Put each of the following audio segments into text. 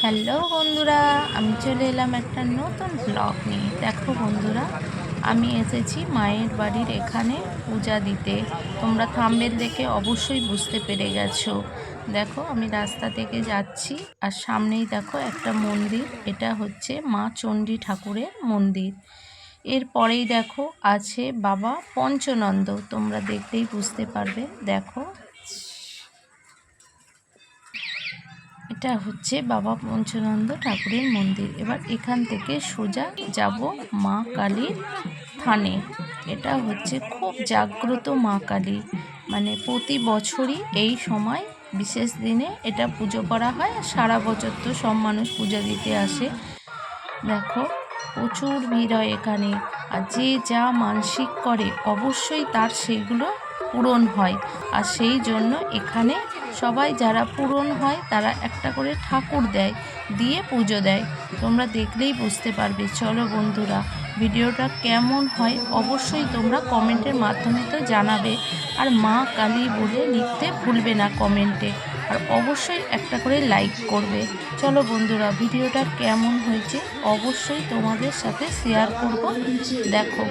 Hello বন্ধুরা, আমি চলে এলাম একটা নতুন ব্লগ নিয়ে। দেখো বন্ধুরা, আমি এসেছি মায়ের বাড়ির এখানে পূজা দিতে। তোমরা থাম্বনেল দেখে অবশ্যই বুঝতে পেরে গেছো। দেখো আমি রাস্তা থেকে যাচ্ছি আর সামনেই দেখো একটা মন্দির। এটা হচ্ছে মা চণ্ডী ঠাকুরের মন্দির। এরপরেই দেখো আছে বাবা পঞ্চনন্দ, তোমরা দেখলেই বুঝতে পারবে। দেখো এটা হচ্ছে বাবা পঞ্চনন্দ ঠাকুরের মন্দির। এবার এখান থেকে সোজা যাব মা কালীর থানে। এটা হচ্ছে খুব জাগ্রত মা কালী, মানে প্রতি বছরই এই সময় বিশেষ দিনে এটা পুজো করা হয়। আর সারা বছর তো সব মানুষ পূজা দিতে আসে। দেখো প্রচুর ভিড় হয় এখানে, আর যে যা মানসিক করে অবশ্যই তার সেইগুলো পূরণ হয়। আর সেই জন্য এখানে সবাই যারা পূরণ হয় তারা একটা করে ঠাকুর দেয়, দিয়ে পুজো দেয়। তোমরা দেখলেই বুঝতে পারবে। চলো বন্ধুরা, ভিডিওটা কেমন হয় অবশ্যই তোমরা কমেন্টের মাধ্যমে তো জানাবে। আর মা কালী বলে লিখতে ভুলবে না কমেন্টে, আর অবশ্যই একটা করে লাইক করবে। চলো বন্ধুরা, ভিডিওটা কেমন হয়েছে অবশ্যই তোমাদের সাথে শেয়ার করব। দেখো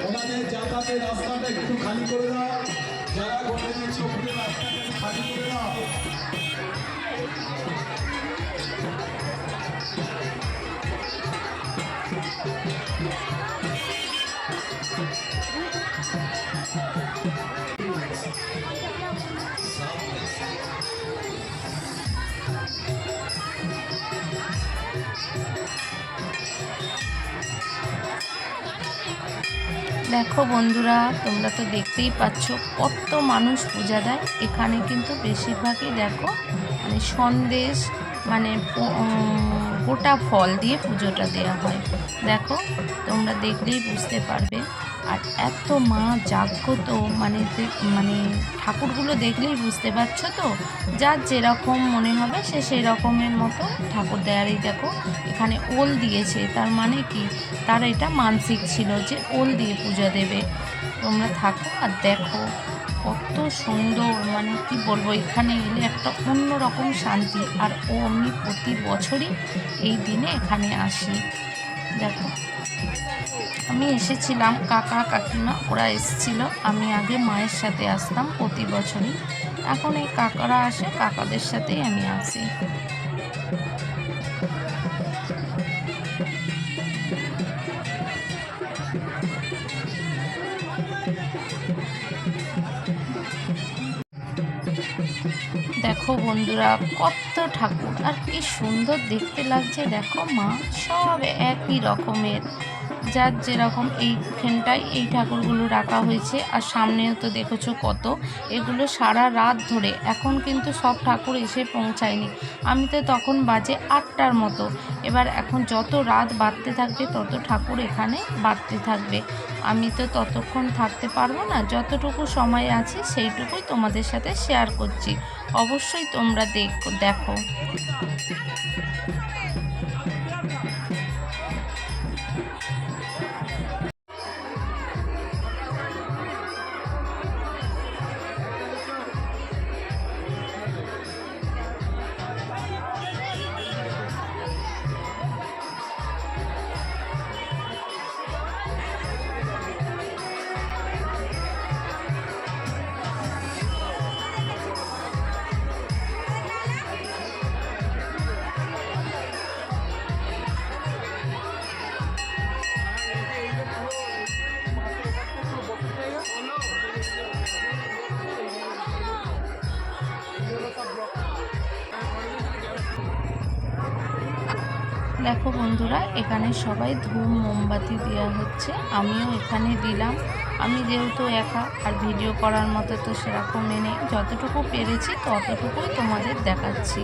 দেখো বন্ধুরা, তোমরা তো দেখতেই পাচ্ছ কত মানুষ পূজা দেয় এখানে। কিন্তু বেশিরভাগই দেখো মানে সন্দেশ, মানে গোটা ফল দিয়ে পুজোটা দেওয়া হয়। দেখো তোমরা দেখলেই বুঝতে পারবে। আর এত মা জাগ্রত, মানে মানে ঠাকুরগুলো দেখলেই বুঝতে পারছো তো, যার যেরকম মনে হবে সে সেই রকমের মতো ঠাকুর দেয়। আর এই দেখো এখানে ওল দিয়েছে, তার মানে কি তার এটা মানসিক ছিল যে ওল দিয়ে পূজা দেবে। তোমরা থাকো আর দেখো কত সুন্দর, মানে কি বলবো, এখানে এলে একটা অন্যরকম শান্তি। আর আমি প্রতি বছরই এই দিনে এখানে আসি। দেখো আমি এসেছিলাম, কাকা কাকিমা ওরা এসেছিল। আমি আগে মায়ের সাথে আসতাম প্রতি বছরই, এখন এই কাকারা আসে, কাকাদের সাথেই আমি আসি। দেখো বন্ধুরা কত ঠাকুর, আর কি সুন্দর দেখতে লাগছে। দেখো মা সব একই রকমের, যার যেরকম এইখানটায় এই ঠাকুরগুলো রাখা হয়েছে। আর সামনেও তো দেখেছো কত, এগুলো সারা রাত ধরে। এখন কিন্তু সব ঠাকুর এসে পৌঁছায়নি, আমি তো তখন বাজে 8টার মতো। এবার এখন যত রাত বাড়তে থাকবে তত ঠাকুর এখানে বাড়তে থাকবে। আমি তো ততক্ষণ থাকতে পারবো না, যতটুকু সময় আছে সেইটুকুই তোমাদের সাথে শেয়ার করছি। অবশ্যই তোমরা দেখো। দেখো বন্ধুরা, এখানে সবাই ধূপ মোমবাতি দেওয়া হচ্ছে, আমিও এখানে দিলাম। আমি যেহেতু একা, আর ভিডিও করার মতো তো সেরকম নেই, যতটুকু পেরেছি ততটুকুই তোমাদের দেখাচ্ছি।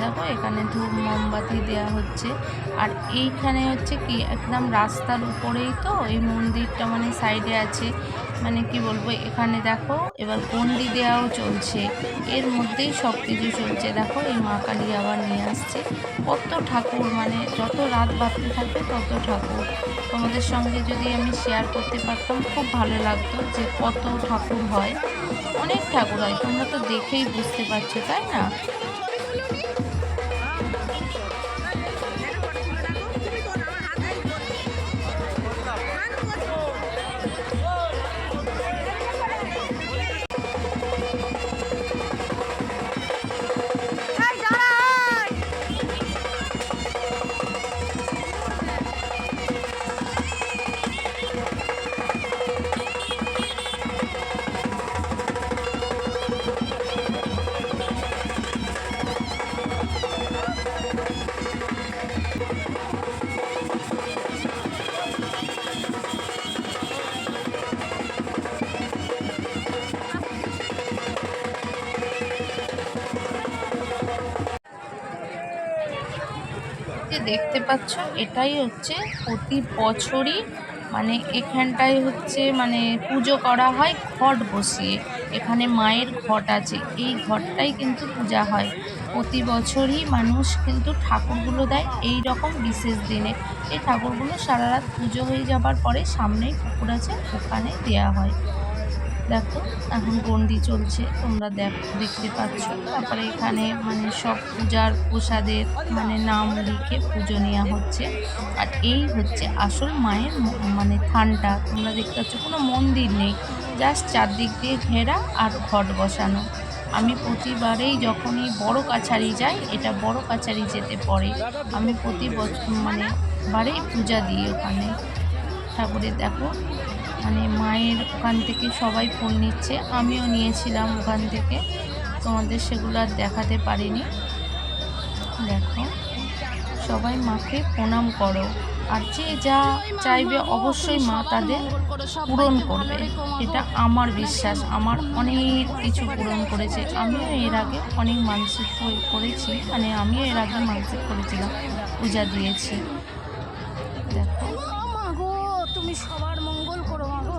দেখো এখানে ধূপ মোমবাতি দেওয়া হচ্ছে। আর এইখানে হচ্ছে কি একদম রাস্তার উপরেই তো এই মন্দিরটা, মানে সাইডে আছে, মানে কি বলবো, এখানে দেখো এবার গন্ডি দেওয়াও চলছে, এর মধ্যেই সব কিছু চলছে। দেখো এই মা কালী আবার নিয়ে আসছে কত ঠাকুর, মানে যত রাত বাড়তে থাকবে তত ঠাকুর। তোমাদের সঙ্গে যদি আমি শেয়ার করতে পারতাম খুব ভালো লাগতো যে কত ঠাকুর হয়, অনেক ঠাকুর হয়। তোমরা তো দেখেই বুঝতে পারছো, তাই না? যে দেখতে পাচ্ছ এটাই হচ্ছে প্রতি বছরই মানে এখানটায় হচ্ছে মানে পুজো করা হয় ঘট বসিয়ে। এখানে মায়ের ঘট আছে, এই ঘটটাই কিন্তু পূজা হয় প্রতি বছরই। মানুষ কিন্তু ঠাকুরগুলো দেয় এই রকম বিশেষ দিনে। এই ঠাকুরগুলো সারা রাত পুজো হয়ে যাবার পরে সামনেই পুকুর আছে, ওখানে দেয়া হয়। দেখো এখন গন্ডি চলছে, তোমরা দেখতে পাচ্ছ। তারপরে এখানে মানে সব পূজার প্রসাদের মানে নাম লিখে পুজো নেওয়া হচ্ছে। আর এই হচ্ছে আসল মায়ের মানে থানটা, তোমরা দেখতে পাচ্ছ কোনো মন্দির নেই, জাস্ট চারদিক দিয়ে ঘেরা আর ঘট বসানো। আমি প্রতিবারেই যখনই বড় কাছারি যাই, এটা বড় কাছারি যেতে পড়ে, আমি প্রতি বছর মানে বারেই পূজা দিই ওখানে ঠাকুরের। দেখো মানে মায়ের ওখান থেকে সবাই ফুল নিচ্ছে, আমিও নিয়েছিলাম ওখান থেকে, তোমাদের সেগুলো আর দেখাতে পারিনি। দেখো সবাই মাকে প্রণাম করো, আর যে যা চাইবে অবশ্যই মা তাদের পূরণ করবে, এটা আমার বিশ্বাস। আমার অনেক কিছু পূরণ করেছে, আমিও এর আগে অনেক মানসিক করেছি, মানে আমিও এর আগে মানসিক করেছিলাম, পূজা দিয়েছি। দেখো তুমি সবার মঙ্গল করো মাগো।